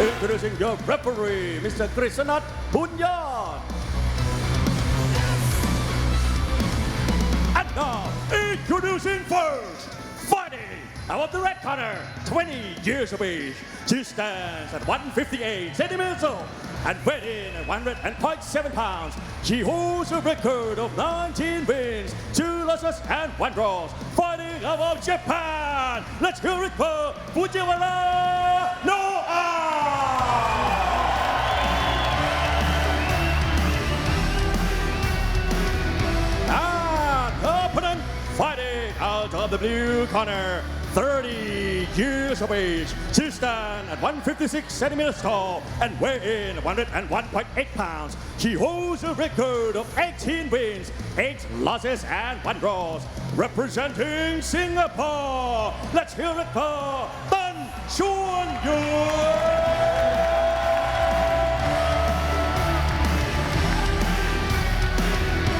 Introducing your referee, Mr. Krishnat Punyan. And now, introducing first, fighting out of the red corner, 20 years of age. She stands at 158 centimeters and weighed in at 100.7 pounds. She holds a record of 19 wins, 2 losses and 1 draw. Fighting out of Japan, let's hear it for Fujiwara Noah! Fighting out of the blue corner, 30 years of age. She stands at 156 centimeters tall and weigh in 101.8 pounds. She holds a record of 18 wins, 8 losses and 1 draw. Representing Singapore, let's hear it for Tan Xuan Yun.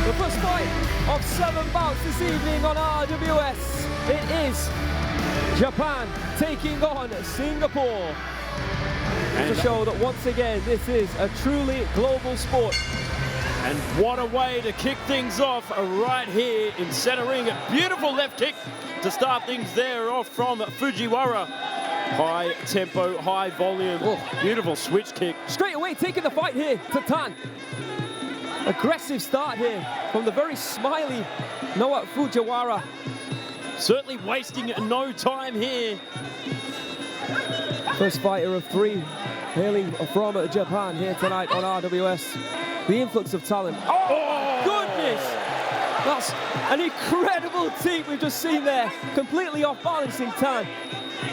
The first fight of 7 bouts this evening on RWS. It is Japan taking on Singapore. To show that once again this is a truly global sport. And what a way to kick things off right here in center ring. A beautiful left kick to start things there off from Fujiwara. High tempo, high volume, beautiful switch kick. Straight away taking the fight here to Tan. Aggressive start here from the very smiley Noah Fujiwara. Certainly wasting no time here. First fighter of 3 hailing from Japan here tonight on RWS. The influx of talent. Oh, goodness! That's an incredible team we've just seen there. Completely off balancing Tan.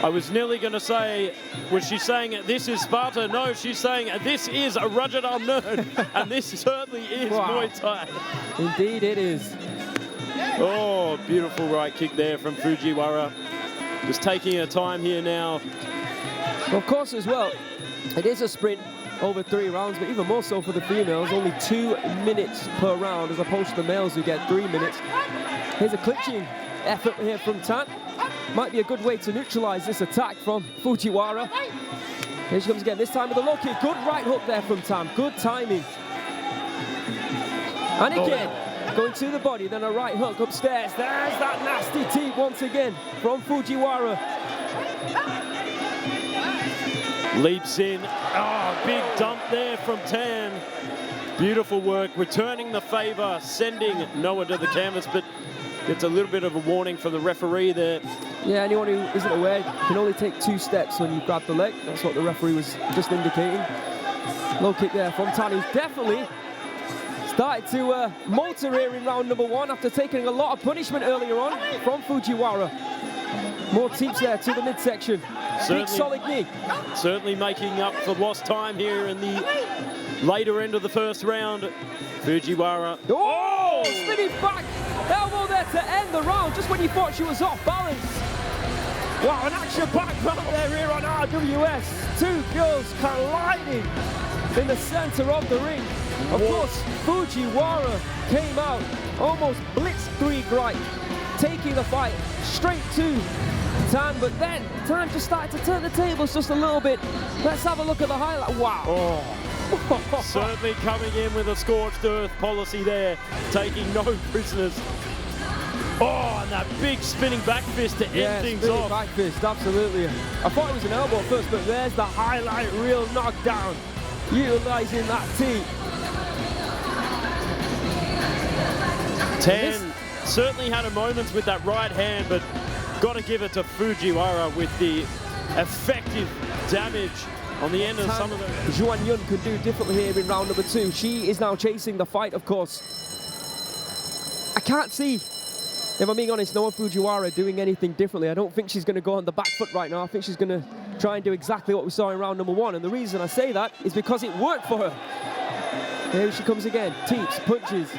I was nearly going to say, was she saying this is Sparta? No, she's saying this is a Rajadamnern, and this certainly is Muay Thai. Indeed it is. Oh, beautiful right kick there from Fujiwara. Just taking her time here now. Of course as well, it is a sprint over 3 rounds, but even more so for the females, only 2 minutes per round as opposed to the males who get 3 minutes. Here's a clinching effort here from Tan. Might be a good way to neutralize this attack from Fujiwara. Here she comes again, this time with a low kick. Good right hook there from Tan, good timing. And again, going to the body, then a right hook upstairs. There's that nasty teep once again from Fujiwara. Leaps in, big dump there from Tan. Beautiful work, returning the favor, sending Noah to the canvas, but it's a little bit of a warning for the referee there. Yeah, anyone who isn't aware, you can only take 2 steps when you grab the leg. That's what the referee was just indicating. Low kick there from Tan, who's definitely started to motor here in round number 1 after taking a lot of punishment earlier on from Fujiwara. More teeps there to the midsection. Big solid knee. Certainly making up for lost time here in the later end of the first round. Fujiwara. Oh! Spinning back. Elbow there to end the round just when you thought she was off balance. Wow, an action-packed round there here on RWS. 2 girls colliding in the center of the ring. Of course, Fujiwara came out, almost blitzkrieg right, taking the fight straight to Tan, but then Tan just started to turn the tables just a little bit. Let's have a look at the highlight. Wow. Certainly coming in with a scorched earth policy there, taking no prisoners. Oh, and that big spinning back fist to end things off. Back fist, absolutely. I thought it was an elbow at first, but there's the highlight reel knockdown, utilizing that tee. Tan certainly had a moment with that right hand, but got to give it to Fujiwara with the effective damage on the end of some of the... Xuan Yun could do differently here in round number 2. She is now chasing the fight, of course. I can't see, if I'm being honest, Noah Fujiwara doing anything differently. I don't think she's going to go on the back foot right now. I think she's going to try and do exactly what we saw in round number 1. And the reason I say that is because it worked for her. Here she comes again. Teeps, punches.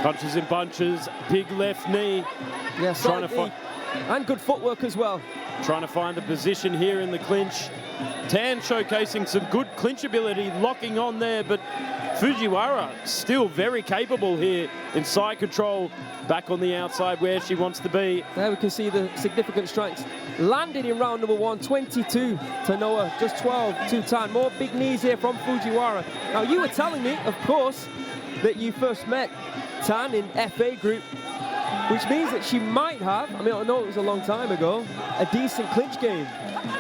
Punches in bunches, big left knee. Yeah, solid knee. And good footwork as well. Trying to find the position here in the clinch. Tan showcasing some good clinch ability, locking on there, but Fujiwara still very capable here in side control, back on the outside where she wants to be. There we can see the significant strikes landed in round number 1, 22 to Noah, just 12 to Tan. More big knees here from Fujiwara. Now you were telling me, of course, that you first met Tan in FA group, which means that she might have, I mean, I know it was a long time ago, a decent clinch game.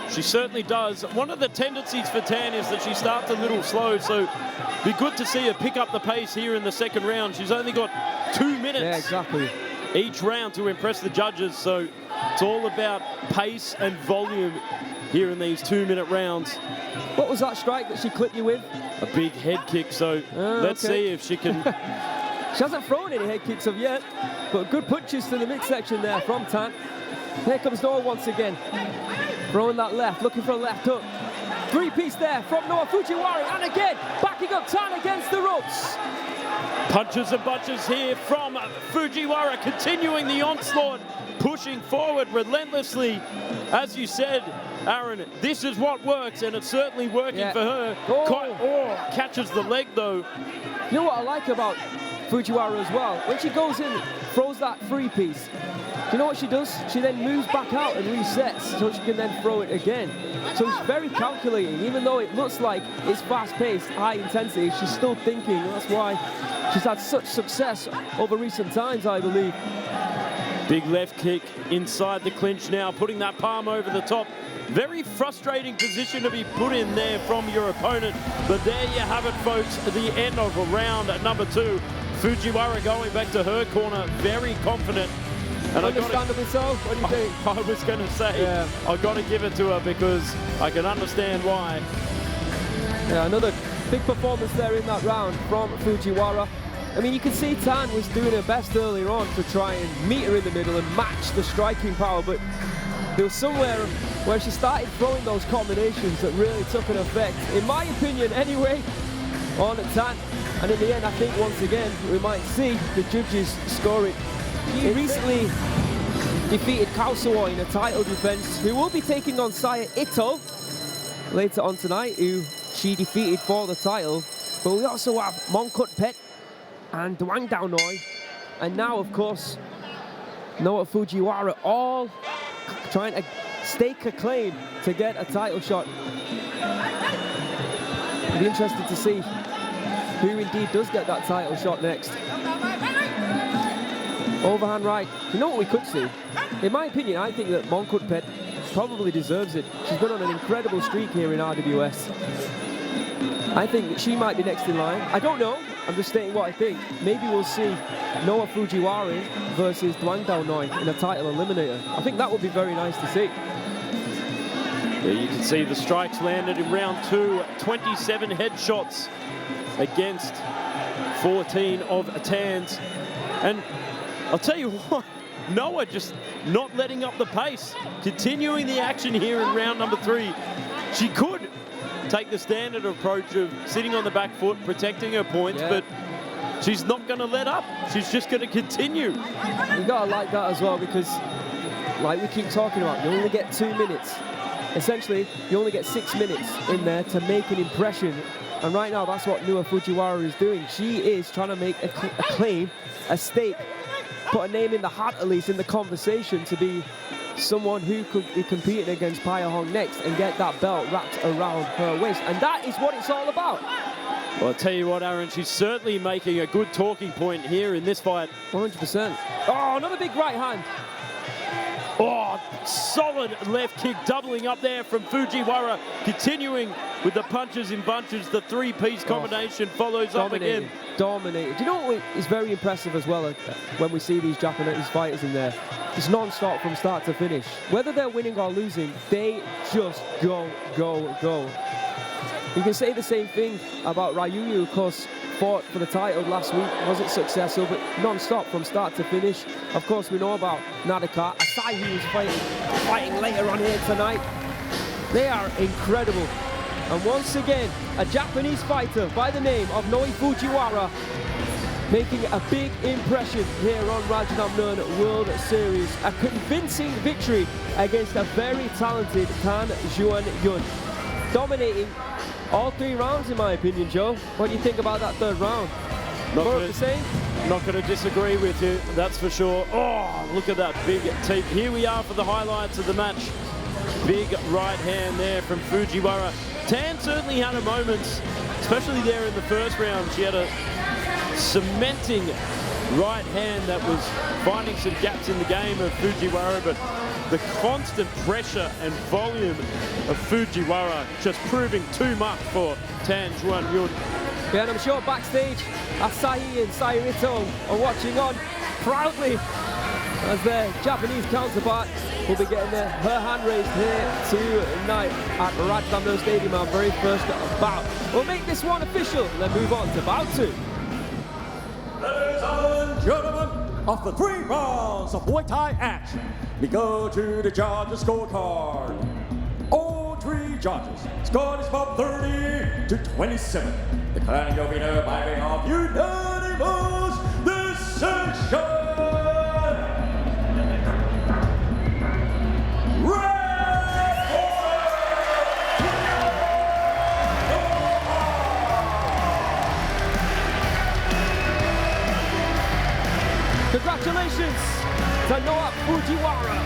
She certainly does. One of the tendencies for Tan is that she starts a little slow, so be good to see her pick up the pace here in the second round. She's only got 2 minutes exactly. each round to impress the judges, so it's all about pace and volume here in these 2-minute rounds. What was that strike that she clipped you with? A big head kick, so let's see if she can... She hasn't thrown any head kicks of yet, but good punches to the midsection there from Tan. Here comes Noah once again. Throwing that left, looking for a left hook. 3-piece there from Noah Fujiwara, and again, backing up Tan against the ropes. Punches and bunches here from Fujiwara, continuing the onslaught, pushing forward relentlessly. As you said, Aaron, this is what works, and it's certainly working for her. Catches the leg, though. You know what I like about Fujiwara as well? When she goes in, throws that 3-piece, do you know what she does? She then moves back out and resets so she can then throw it again. So it's very calculating. Even though it looks like it's fast-paced, high intensity, she's still thinking. That's why she's had such success over recent times, I believe. Big left kick inside the clinch now, putting that palm over the top. Very frustrating position to be put in there from your opponent. But there you have it, folks, at the end of round number 2. Fujiwara going back to her corner, very confident. And understandably so. What do you think? I was going to say, I've got to give it to her because I can understand why. Yeah, another big performance there in that round from Fujiwara. I mean, you can see Tan was doing her best earlier on to try and meet her in the middle and match the striking power, but there was somewhere where she started throwing those combinations that really took an effect, in my opinion anyway, on Tan. And in the end, I think once again, we might see the judges score it. He recently defeated Kausawa in a title defense, who will be taking on 𝐓𝐇𝐈𝐒 later on tonight, who she defeated for the title. But we also have 𝐓𝐇𝐈𝐒 and 𝐷𝐿𝐴, and now, of course, Noah Fujiwara, all trying to stake a claim to get a title shot. It'll be interesting to see who indeed does get that title shot next. Overhand right. You know what we could see? In my opinion, I think that 𝐓𝐇𝐈𝐒 probably deserves it. She's been on an incredible streak here in RWS. I think that she might be next in line. I don't know. I'm just stating what I think. Maybe we'll see Noah Fujiwara versus 𝐷𝐿𝐴 in a title eliminator. I think that would be very nice to see. There you can see the strikes landed in round 2. 27 headshots against 14 of Tan's. And I'll tell you what, Noah just not letting up the pace, continuing the action here in round number 3. She could take the standard approach of sitting on the back foot, protecting her points, but she's not going to let up. She's just going to continue. You got to like that as well, because like we keep talking about, you only get 2 minutes. Essentially, you only get 6 minutes in there to make an impression. And right now, that's what Noah Fujiwara is doing. She is trying to make a claim, a stake, put a name in the hat, at least in the conversation, to be someone who could be competing against Pia Hong next and get that belt wrapped around her waist. And that is what it's all about. Well, I'll tell you what, Aaron, she's certainly making a good talking point here in this fight. 100%. Oh, another big right hand. Oh, solid left kick, doubling up there from Fujiwara, continuing with the punches in bunches. The 3-piece combination follows up again. Dominated. Do you know what is very impressive as well when we see these Japanese fighters in there? It's non-stop from start to finish. Whether they're winning or losing, they just go, go, go. You can say the same thing about Ryu, of course, fought for the title last week, wasn't successful, but non-stop from start to finish. Of course, we know about Nadaka, Asai, who was fighting later on here tonight. They are incredible. And once again, a Japanese fighter by the name of Noah Fujiwara making a big impression here on Rajadamnern World Series. A convincing victory against a very talented Tan Xuan Yun, dominating All 3 rounds, in my opinion, Joe. What do you think about that 3rd round? Not More of gonna- the same? Not going to disagree with you, that's for sure. Oh, look at that big teep. Here we are for the highlights of the match. Big right hand there from Fujiwara. Tan certainly had her moments, especially there in the first round. She had a cementing right hand that was finding some gaps in the game of Fujiwara, but the constant pressure and volume of Fujiwara just proving too much for Tan Xuan Yun. Yeah, and I'm sure backstage, Asahi and Sayurito are watching on proudly as their Japanese counterpart will be getting her hand raised here tonight at Rajadamnern Stadium, our very first bout. We'll make this one official and then move on to bout 2. Ladies and gentlemen, after 3 rounds of Muay Thai action, we go to the judges' scorecard. All 3 judges scored is from 30 to 27. Declaring your winner by way of unanimous decision. Red corner, Congratulations to Noah Fujiwara